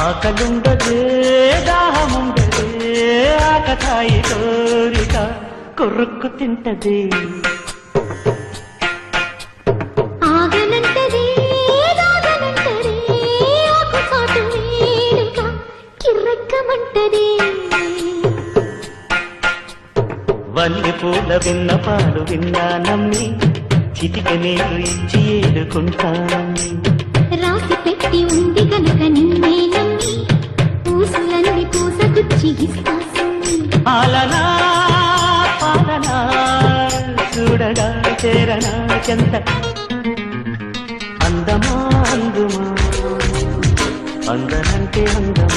ఆకలుండదే దాహముండదే ఆకతాయి కోరిక కొరుక్కు తింటదే ఆగనంటదే దాగనంటదే ఆకుచాటు వేడుక కిర్రెక్కమంటదే వల్లి పూల విన్నపాలు విన్నానమ్మి చిటిక నీరు ఇచ్చి ఏడుకుంటానమ్మి రాసి పెట్టి ఉంది గనక నిన్నే నమ్మి పూసులన్నీ పూసగుచ్చి ఇస్తాసుమ్మి పాలనా పాలనా చూడగా చేరనా చెంత అందమా అందుమా అందనంటే అందమా